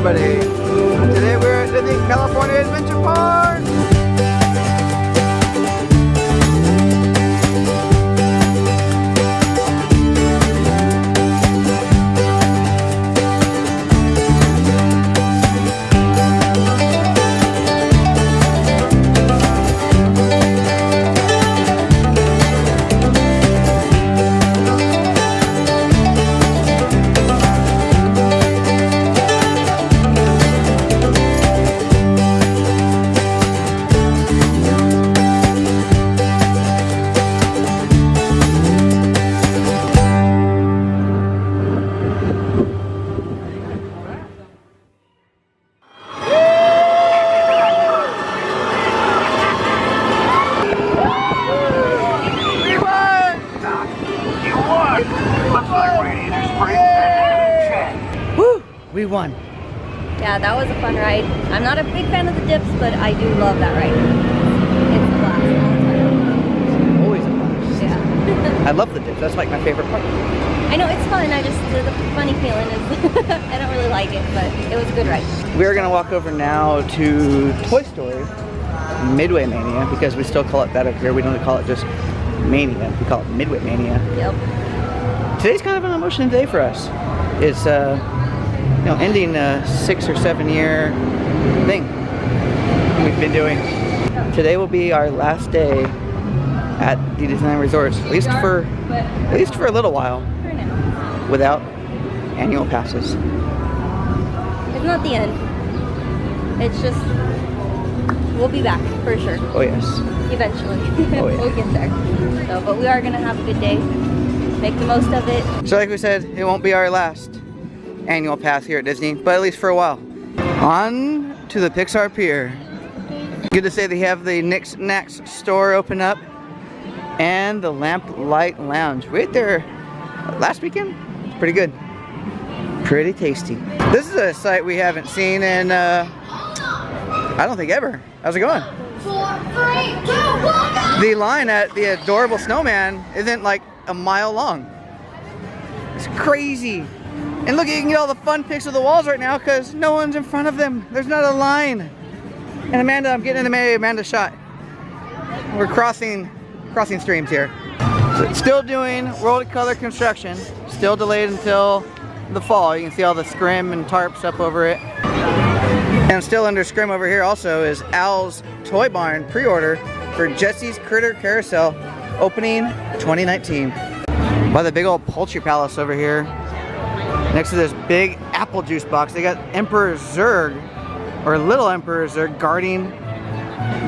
everybody. Today we're at Disney California Adventure Park. We won. Yeah, that was a fun ride. I'm not a big fan of the dips, but I do love that ride. It's a blast all the time. Always a blast. Yeah. I love the dips. That's like my favorite part. I know, it's fun. I just, the funny feeling is I don't really like it, but it was a good ride. We're going to walk over now to Toy Story Midway Mania, because we still call it that up here. We don't call it just Mania. We call it Midway Mania. Yep. Today's kind of an emotional day for us. It's you know, ending a 6 or 7 year thing we've been doing. Today will be our last day at the Disneyland Resorts, at least for a little while, without annual passes. It's not the end. It's just, we'll be back for sure. Oh yes. Eventually. Oh, yeah. We'll get there. So, but we are gonna have a good day. Make the most of it. So like we said, it won't be our last annual pass here at Disney, but at least for a while. On to the Pixar Pier. Good to say they have the Knicks Knacks store open up and the Lamplight Lounge right there last weekend. It's pretty good. Pretty tasty. This is a site we haven't seen in, I don't think ever. How's it going? 4, 3, 2, 1. The line at the Adorable Snowman isn't like a mile long. It's crazy. And look, you can get all the fun pics of the walls right now because no one's in front of them. There's not a line. And Amanda, I'm getting in the Amanda shot. We're crossing streams here. So still doing World Color construction. Still delayed until the fall. You can see all the scrim and tarps up over it. And still under scrim over here also is Al's Toy Barn pre-order for Jesse's Critter Carousel, opening 2019. By the big old Poultry Palace over here. Next to this big apple juice box, they got Emperor Zurg, or Little Emperor Zurg, guarding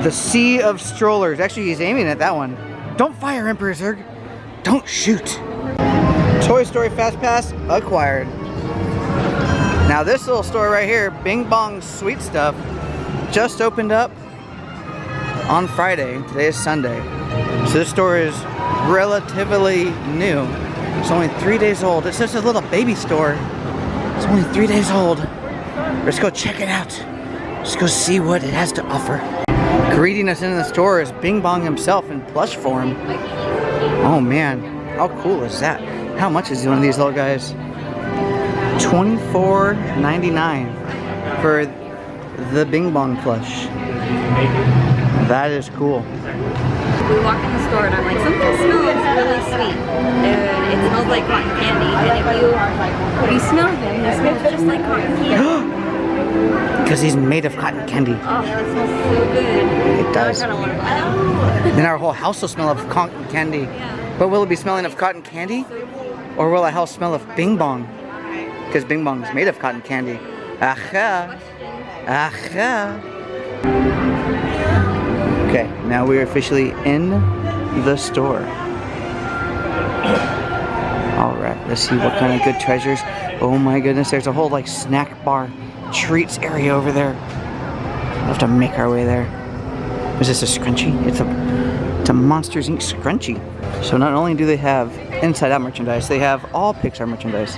the sea of strollers. Actually, he's aiming at that one. Don't fire, Emperor Zurg. Don't shoot. Toy Story Fast Pass acquired. Now this little store right here, Bing Bong Sweet Stuff, just opened up on Friday. Today is Sunday. So this store is relatively new. It's only 3 days old. It's just a little baby store. It's only 3 days old. Let's go check it out. Let's go see what it has to offer. Greeting us in the store is Bing Bong himself in plush form. Oh man, how cool is that? How much is one of these little guys? $24.99 for the Bing Bong plush. That is cool. We walk in the store and I'm like, something smells really sweet. And it smells like cotton candy. And if you smell him, he smells just like cotton candy. Because he's made of cotton candy. Oh, that smells so good. It does. I kind of want to buy that. Then our whole house will smell of cotton candy. Yeah. But will it be smelling of cotton candy? Or will our house smell of Bing Bong? Because Bing Bong is made of cotton candy. Aha! Aha! Okay, now we're officially in the store. Alright, let's see what kind of good treasures. Oh my goodness, there's a whole like snack bar treats area over there. We'll have to make our way there. Is this a scrunchie? It's a Monsters Inc. scrunchie. So not only do they have Inside Out merchandise, they have all Pixar merchandise.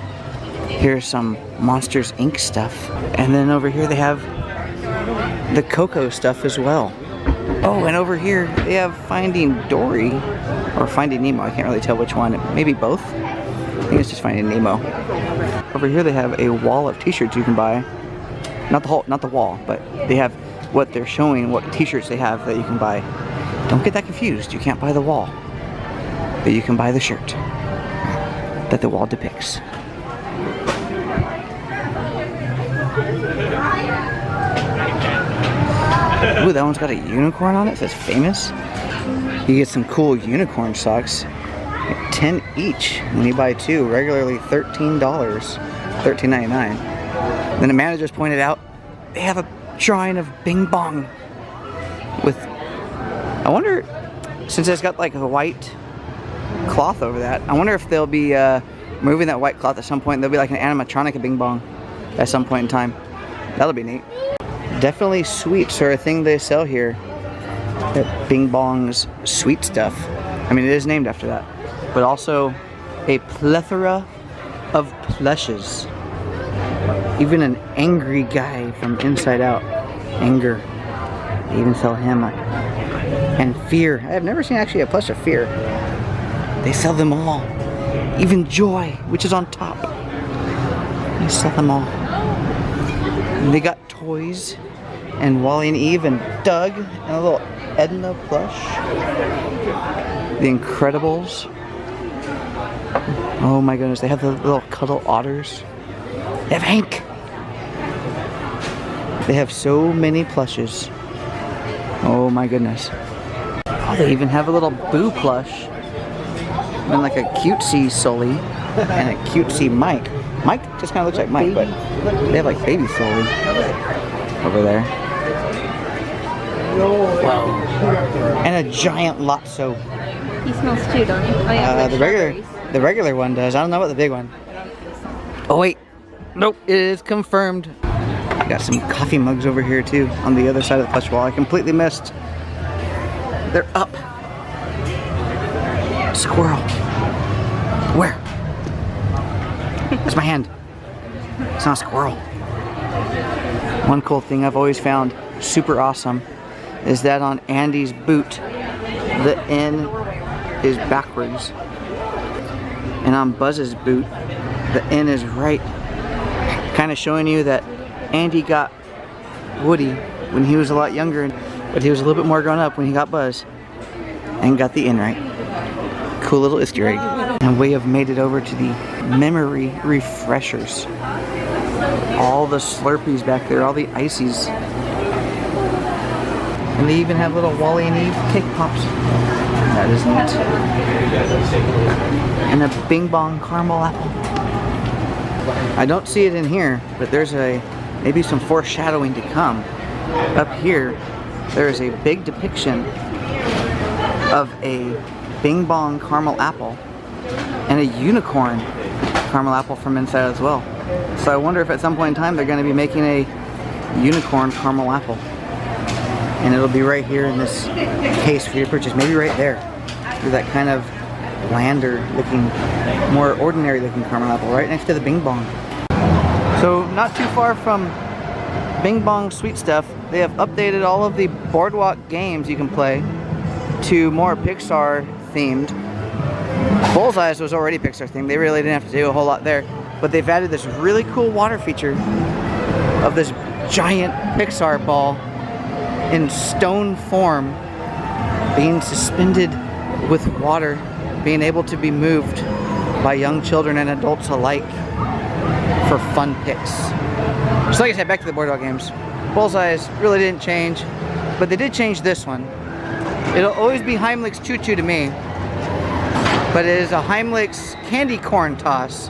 Here's some Monsters Inc. stuff. And then over here they have the Coco stuff as well. Oh, and over here they have Finding Dory or Finding Nemo. I can't really tell which one. Maybe both. I think it's just Finding Nemo. Over here they have a wall of t-shirts you can buy. Not the wall, but they have what they're showing, what t-shirts they have that you can buy. Don't get that confused. You can't buy the wall, but you can buy the shirt that the wall depicts. Ooh, that one's got a unicorn on it. It says famous. You get some cool unicorn socks. 10 each when you buy 2. Regularly $13, $13.99. Then the managers pointed out they have a drawing of Bing Bong with, I wonder, since it's got like a white cloth over that, I wonder if they'll be moving that white cloth at some point. There'll be like an animatronic of Bing Bong at some point in time. That'll be neat. Definitely sweets are a thing they sell here at Bing Bong's sweet stuff. I mean, it is named after that. But also a plethora of plushes. Even an angry guy from Inside Out. Anger. They even sell him. And Fear. I have never seen actually a plush of Fear. They sell them all. Even Joy, which is on top. They sell them all. And they got toys. And Wally and Eve and Doug. And a little Edna plush. The Incredibles. Oh my goodness, they have the little cuddle otters. They have Hank. They have so many plushes. Oh my goodness. Oh, they even have a little Boo plush. And like a cutesy Sully and a cutesy Mike. Mike just kind of looks like Mike, but they have like baby Sully over there. Wow. And a giant Lotso. He smells too, don't he? Oh, yeah, the regular one does. I don't know about the big one. Oh wait, nope, it is confirmed. Got some coffee mugs over here too on the other side of the plush wall. I completely missed. They're up. Squirrel. Where? That's my hand. It's not a squirrel. One cool thing I've always found super awesome is that on Andy's boot, the N is backwards. And on Buzz's boot, the N is right. Kind of showing you that Andy got Woody when he was a lot younger, but he was a little bit more grown up when he got Buzz and got the N right. Cool little Easter egg. And we have made it over to the memory refreshers. All the Slurpees back there, all the ices. And they even have little Wally and Eve cake pops. That is neat. And a Bing Bong caramel apple. I don't see it in here, but there's maybe some foreshadowing to come. Up here, there is a big depiction of a Bing Bong caramel apple and a unicorn caramel apple from inside as well. So I wonder if at some point in time they're going to be making a unicorn caramel apple. And it'll be right here in this case for you to purchase. Maybe right there. With that kind of blander looking, more ordinary looking caramel apple right next to the Bing Bong. So not too far from Bing Bong sweet stuff, they have updated all of the boardwalk games you can play to more Pixar themed. Bullseyes was already Pixar themed. They really didn't have to do a whole lot there. But they've added this really cool water feature of this giant Pixar ball in stone form being suspended with water, being able to be moved by young children and adults alike for fun pics. Just like I said, back to the boardwalk games. Bullseyes really didn't change, but they did change this one. It'll always be Heimlich's Choo Choo to me, but it is a Heimlich's candy corn toss.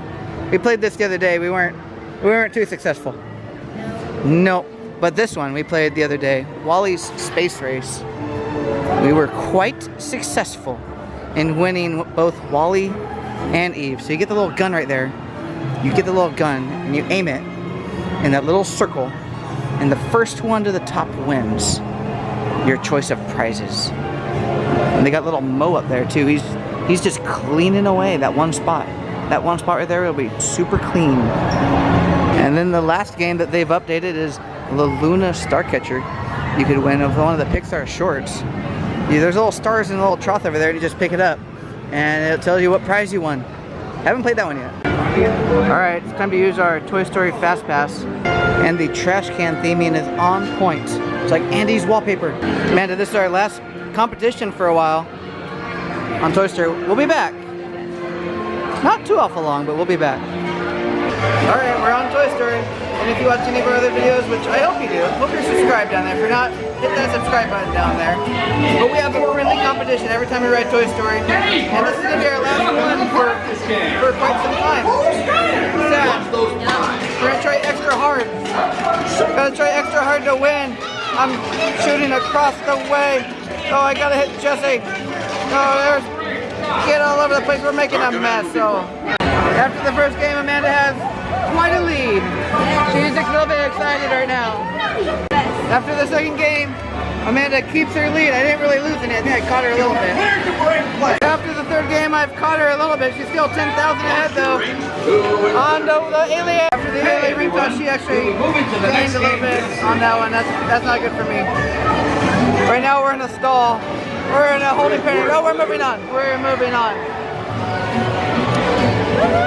We played this the other day. We weren't too successful. Nope. But this one we played the other day, Wally's Space Race. We were quite successful in winning both Wally and Eve. So you get the little gun right there. You get the little gun and you aim it in that little circle, and the first one to the top wins your choice of prizes. And they got little Mo up there too. He's just cleaning away that one spot. That one spot right there will be super clean. And then the last game that they've updated is the Luna Starcatcher. You could win with one of the Pixar shorts. There's little stars in a little trough over there, and you just pick it up, and it tells you what prize you won. Haven't played that one yet. Alright, it's time to use our Toy Story Fast Pass. And the trash can theming is on point. It's like Andy's wallpaper. Amanda, this is our last competition for a while on Toy Story. We'll be back. Not too awful long, but we'll be back. Alright, we're on Toy Story. And if you watch any of our other videos, which I hope you do, hope you're subscribed down there. If you're not, hit that subscribe button down there. But we have a friendly competition every time we ride Toy Story. And this is going to be our last one for quite some time. Sad. We're going to try extra hard. Gotta try extra hard to win. I'm shooting across the way. Oh, I gotta hit Jesse. Oh, there's get all over the place. We're making a mess. So after the first game, Amanda has quite a lead. She's a little bit excited right now. After the second game, Amanda keeps her lead. I didn't really lose any. I think I caught her a little bit. After the third game, I've caught her a little bit. She's still 10,000 ahead though. On the alien. After the alien ring toss, she actually gained a little bit on that one. That's not good for me. Right now we're in a stall. We're in a holding pattern. Oh, we're moving on. We're moving on.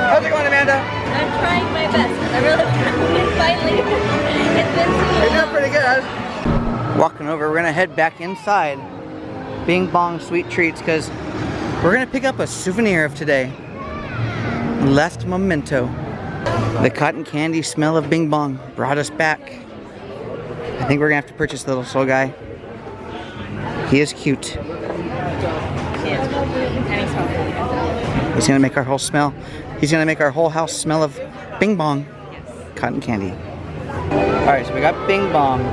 How's it going, Amanda? I'm trying my best. I really finally. It's been too long. You're doing pretty good. Walking over, we're gonna head back inside Bing Bong Sweet Treats because we're gonna pick up a souvenir of today. Last memento. The cotton candy smell of Bing Bong brought us back. I think we're gonna have to purchase the little soul guy. He is cute. He's gonna make our whole smell. He's gonna make our whole house smell of Bing Bong cotton candy. All right, so we got Bing Bong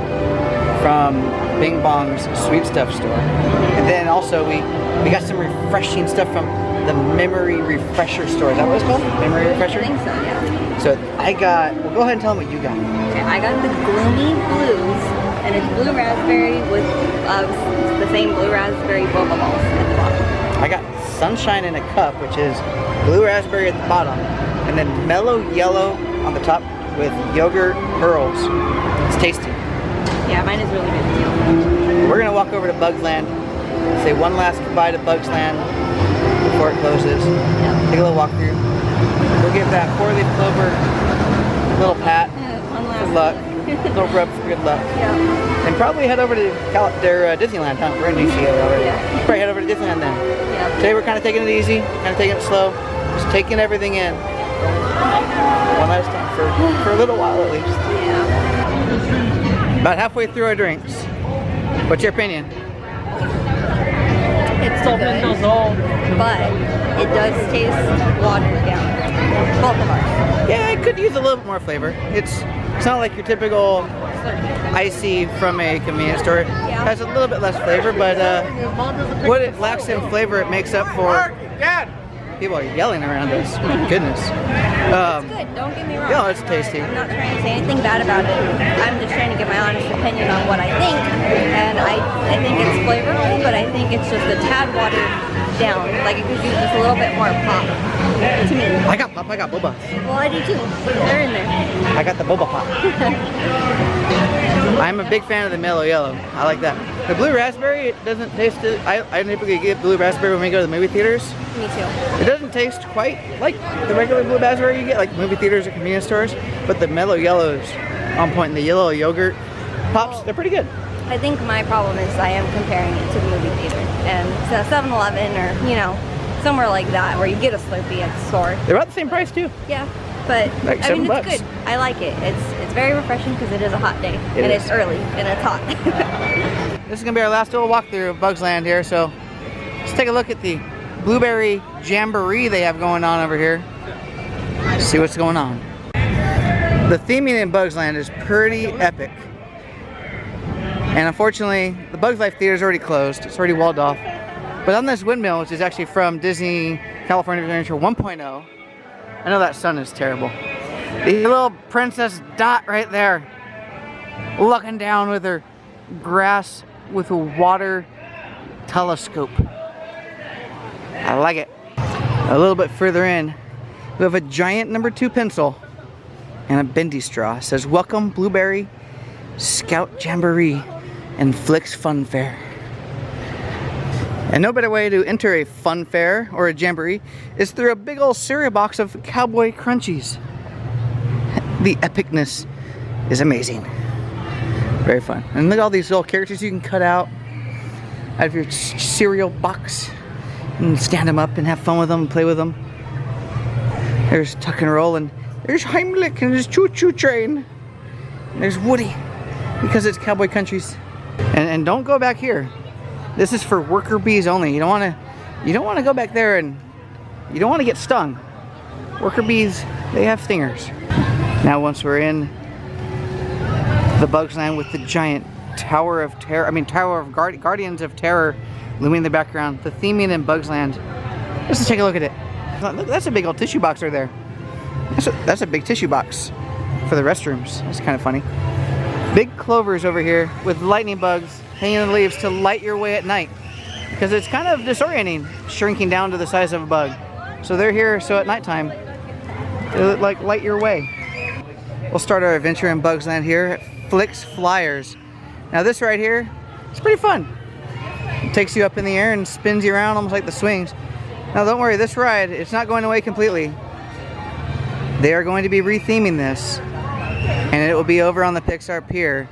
from Bing Bong's Sweet Stuff store, and then also we got some refreshing stuff from the Memory Refresher store. Is that what it's called? Memory Refresher? I think so, yeah. So I got. Well, go ahead and tell them what you got. Okay, I got the Gloomy Blues, and it's blue raspberry with the same blue raspberry boba balls at the bottom. I got Sunshine in a Cup, which is blue raspberry at the bottom, and then mellow yellow on the top with yogurt pearls. It's tasty. Yeah, mine is really good too. We're gonna walk over to Bugs Land, say one last goodbye to Bugs Land before it closes. Take a little walk through. We'll give that 4-leaf clover a little pat. One last Good luck. A little rub for good luck. Yeah. And probably head over to their Disneyland, huh? We're in DC already. Yeah. Probably head over to Disneyland then. Yeah. Today we're kind of taking it easy, kind of taking it slow, just taking everything in. One last time for a little while at least. Yeah. About halfway through our drinks. What's your opinion? It's good, but it does taste watered down. Both of ours. Yeah, it could use a little bit more flavor. It's not like your typical icy from a convenience store. It has a little bit less flavor, but what it lacks in flavor, it makes up for. People are yelling around us. My goodness. It's good, don't get me wrong. Yeah, it's tasty. I'm not trying to say anything bad about it. I'm just trying to give my honest opinion on what I think. And I think it's flavorful, but I think it's just a tad watered down. Like it could use just a little bit more pop to me. I got pop, I got boba. Well, I do too. They're in there. I got the boba pop. I'm a big fan of the mellow yellow. I like that. The blue raspberry, it doesn't taste it. I typically get blue raspberry when we go to the movie theaters. Me too. It doesn't taste quite like the regular blue raspberry you get, like movie theaters or convenience stores, but the mellow yellow is on point. And the yellow yogurt pops, they're pretty good. I think my problem is I am comparing it to the movie theater. And so 7-Eleven or, you know, somewhere like that where you get a Slurpee at the store. They're about the same price too. Yeah, but like I mean, $7. it's good. I like it. It's very refreshing because it is a hot day. It's early and it's hot. This is going to be our last little walkthrough of Bugs Land here, so let's take a look at the Blueberry Jamboree they have going on over here. See what's going on. The theming in Bugs Land is pretty epic. And unfortunately, the Bugs Life Theater is already closed. It's already walled off. But on this windmill, which is actually from Disney California Adventure 1.0, I know that sun is terrible. The little Princess Dot right there, looking down with her grass with a water telescope. I like it. A little bit further in, we have a giant #2 pencil and a bendy straw. It says, "Welcome Blueberry Scout Jamboree and Flicks Fun Fair." And no better way to enter a fun fair or a jamboree is through a big old cereal box of Cowboy Crunchies. The epicness is amazing. Very fun. And look at all these little characters you can cut out of your cereal box and stand them up and have fun with them and play with them. There's Tuck and Roll, and there's Heimlich, and there's Choo Choo Train. And there's Woody, because it's cowboy countries. And don't go back here. This is for worker bees only. You don't want to go back there, and you don't want to get stung. Worker bees, they have stingers. Now once we're in the Bugs Land with the giant Tower of Terror, Tower of Guardians of Terror looming in the background, the theming in Bugs Land. Let's take a look at it. Look, that's a big old tissue box right there. That's a big tissue box for the restrooms. That's kind of funny. Big clovers over here with lightning bugs hanging in the leaves to light your way at night, because it's kind of disorienting shrinking down to the size of a bug. So they're here so at nighttime they like light your way. We'll start our adventure in Bugs Land here at Flix Flyers. Now this right here, it's pretty fun. It takes you up in the air and spins you around almost like the swings. Now don't worry, this ride, it's not going away completely. They are going to be retheming this, and it will be over on the Pixar Pier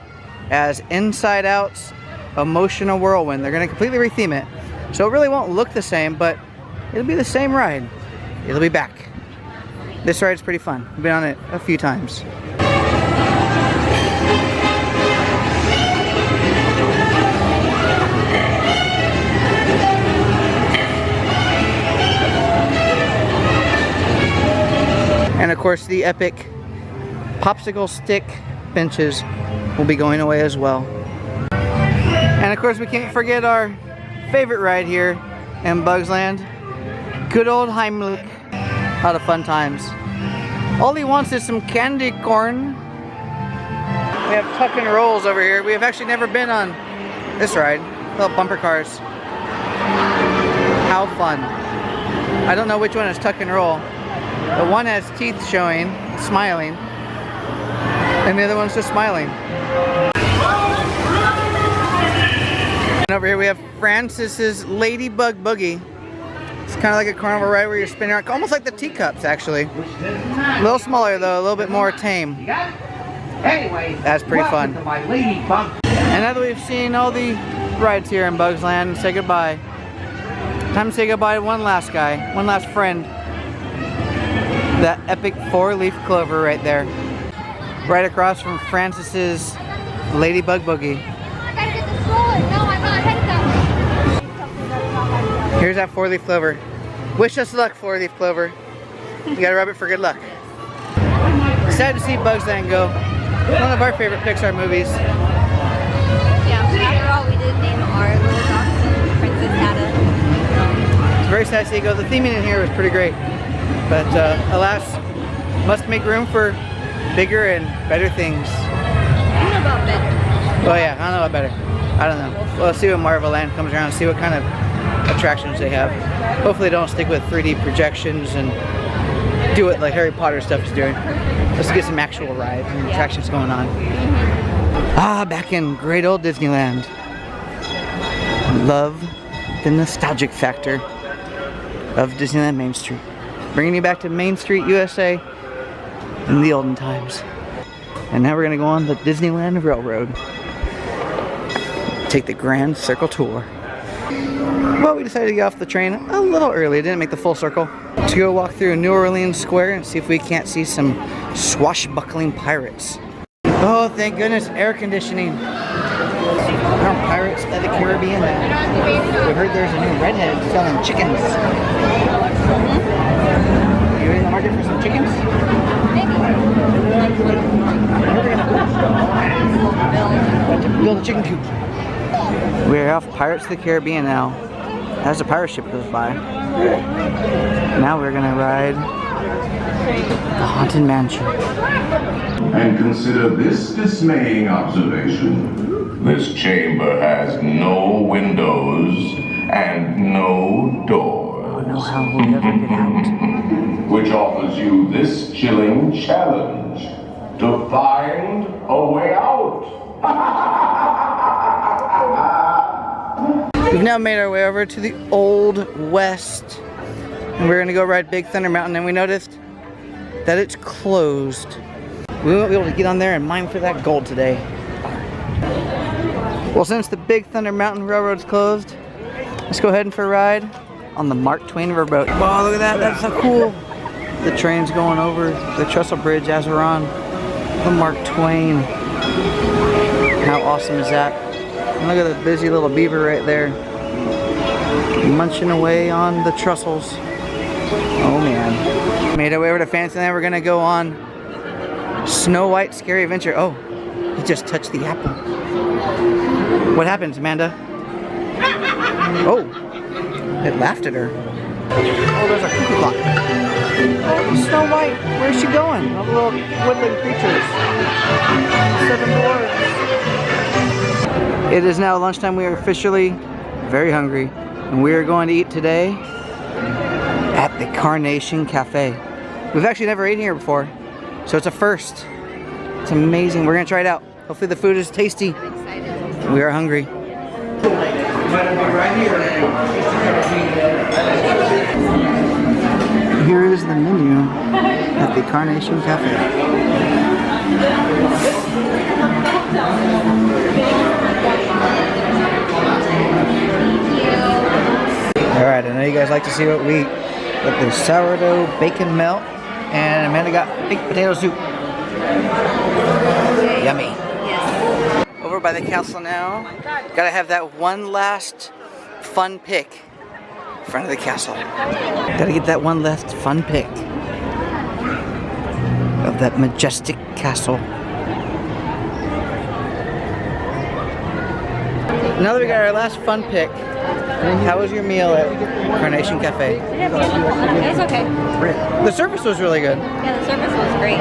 as Inside Out's Emotional Whirlwind. They're going to completely retheme it. So it really won't look the same, but it'll be the same ride. It'll be back. This ride's pretty fun. I've been on it a few times. And of course the epic popsicle stick benches will be going away as well. And of course we can't forget our favorite ride here in Bugs Land. Good old Heimlich. A lot of fun times. All he wants is some candy corn. We have Tuck and Rolls over here. We have actually never been on this ride. Little bumper cars. How fun. I don't know which one is Tuck and Roll. The one has teeth showing, smiling, and the other one's just smiling. And over here we have Francis's Ladybug Boogie. It's kind of like a carnival ride where you're spinning around, almost like the teacups actually. A little smaller though, a little bit more tame. That's pretty fun. And now that we've seen all the rides here in Bugs Land, say goodbye. Time to say goodbye to one last guy, one last friend. That epic 4-leaf clover right there. Right across from Francis's Ladybug Boogie. I gotta get this rolling. No, I'm not headed. Here's that 4-leaf clover. Wish us luck, 4-leaf clover. You gotta rub it for good luck. Sad to see Bugs Land go. One of our favorite Pixar movies. Yeah, after all, we did name our little dachshund Princess Ada. It's very sad to see it go. The theming in here was pretty great. But alas, must make room for bigger and better things. I don't know about better. Oh yeah, I don't know about better. I don't know. Well, let's see when Marvel Land comes around and see what kind of attractions they have. Hopefully they don't stick with 3D projections and do it like Harry Potter stuff is doing. Let's get some actual rides and attractions going on. Ah, back in great old Disneyland. Love the nostalgic factor of Disneyland Main Street. Bringing you back to Main Street, USA in the olden times. And now we're going to go on the Disneyland Railroad. Take the Grand Circle Tour. Well, we decided to get off the train a little early. It didn't make the full circle. To go walk through New Orleans Square and see if we can't see some swashbuckling pirates. Oh, thank goodness, air conditioning. Our Pirates of the Caribbean. We heard there's a new redhead selling chickens. You in the market for some chickens? Maybe. Build a chicken coop. We're off Pirates of the Caribbean now. As a pirate ship goes by. Now we're gonna ride the Haunted Mansion. And consider this dismaying observation. This chamber has no windows and no doors. No, how will we ever get out? Which offers you this chilling challenge to find a way out. We've now made our way over to the Old West, and we're gonna go ride Big Thunder Mountain, and we noticed that it's closed. We won't be able to get on there and mine for that gold today. Well, since the Big Thunder Mountain Railroad's closed, let's go ahead for a ride on the Mark Twain Riverboat. Wow, look at that, that's so cool. The train's going over the trestle bridge as we're on the Mark Twain. How awesome is that? And look at the busy little beaver right there, munching away on the trestles. Oh man. Made our way over to Fantasyland. We're gonna go on Snow White Scary Adventure. Oh, he just touched the apple. What happens, Amanda? Oh, it laughed at her. Oh, there's a cuckoo clock. Oh, Snow White, where's she going? All the little woodland creatures. 7 dwarves. It is now lunchtime. We are officially very hungry, and we are going to eat today at the Carnation Cafe. We've actually never eaten here before, so it's a first. It's amazing. We're gonna try it out. Hopefully the food is tasty. I'm excited. We are hungry. Here is the menu at the Carnation Cafe. Alright, I know you guys like to see what we eat. But the sourdough bacon melt, and Amanda got baked potato soup. Yummy. Yes. Over by the castle now. Gotta have that one last fun pick in front of the castle. Gotta get that one last fun pick of that majestic castle. Now that we got our last fun pick, how was your meal at Carnation Cafe? It was okay. The service was really good. Yeah, the service was great. I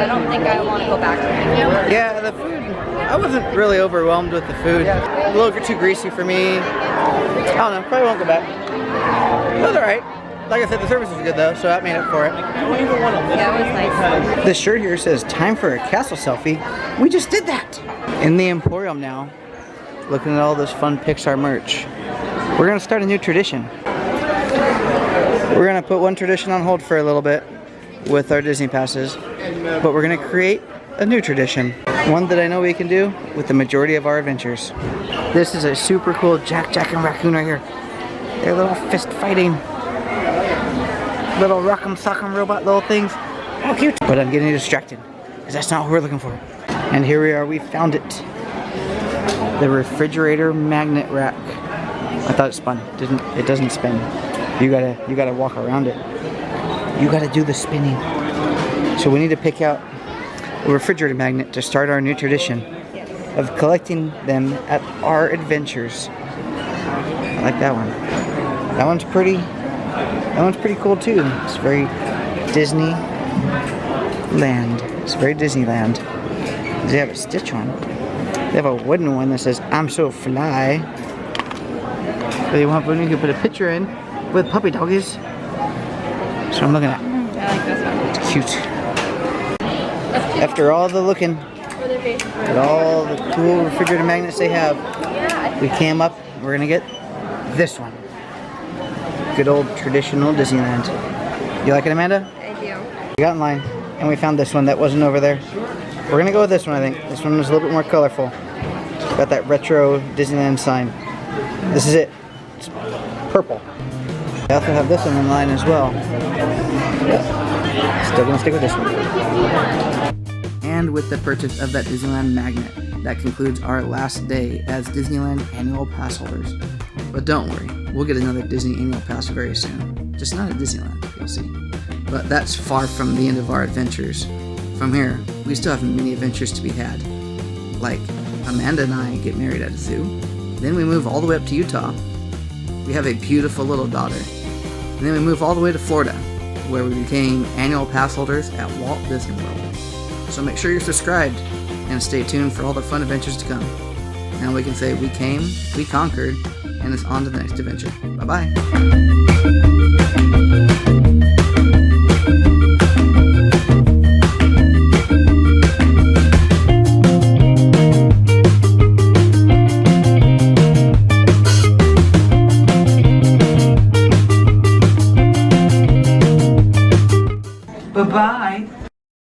don't think I want to go back there. Yeah, the food, I wasn't really overwhelmed with the food. A little too greasy for me. I don't know, probably won't go back. It was alright. Like I said, the service was good though, so that made up for it. Yeah, it was nice. This shirt here says, time for a castle selfie. We just did that. In the Emporium now, looking at all this fun Pixar merch. We're gonna start a new tradition. We're gonna put one tradition on hold for a little bit with our Disney passes, but we're gonna create a new tradition. One that I know we can do with the majority of our adventures. This is a super cool Jack and Raccoon right here. They're little fist fighting, little rock'em sock'em robot little things. Oh, cute. But I'm getting distracted, because that's not what we're looking for. And here we are, we found it. The refrigerator magnet rack. I thought it spun. It doesn't spin. You gotta walk around it. You gotta do the spinning. So we need to pick out a refrigerator magnet to start our new tradition of collecting them at our adventures. I like that one. That one's pretty cool too. It's very Disneyland. It's very Disneyland. They have a Stitch one. They have a wooden one that says, I'm so fly. But you want one you can put a picture in with puppy doggies. So I'm looking at. I like this one. It's cute. After all the looking at all the cool refrigerator magnets they have, we came up, we're gonna get this one. Good old traditional Disneyland. You like it, Amanda? I do. We got in line and we found this one that wasn't over there. We're gonna go with this one, I think. This one was a little bit more colorful. Got that retro Disneyland sign. This is it. It's purple. I also have this one in line as well. Yep. Still gonna stick with this one. And with the purchase of that Disneyland magnet, that concludes our last day as Disneyland Annual Pass holders. But don't worry, we'll get another Disney Annual Pass very soon. Just not at Disneyland, you'll see. But that's far from the end of our adventures. From here, we still have many adventures to be had. Like, Amanda and I get married at a zoo. Then we move all the way up to Utah. We have a beautiful little daughter. And then we move all the way to Florida, where we became annual pass holders at Walt Disney World. So make sure you're subscribed and stay tuned for all the fun adventures to come. Now we can say we came, we conquered, and it's on to the next adventure. Bye-bye.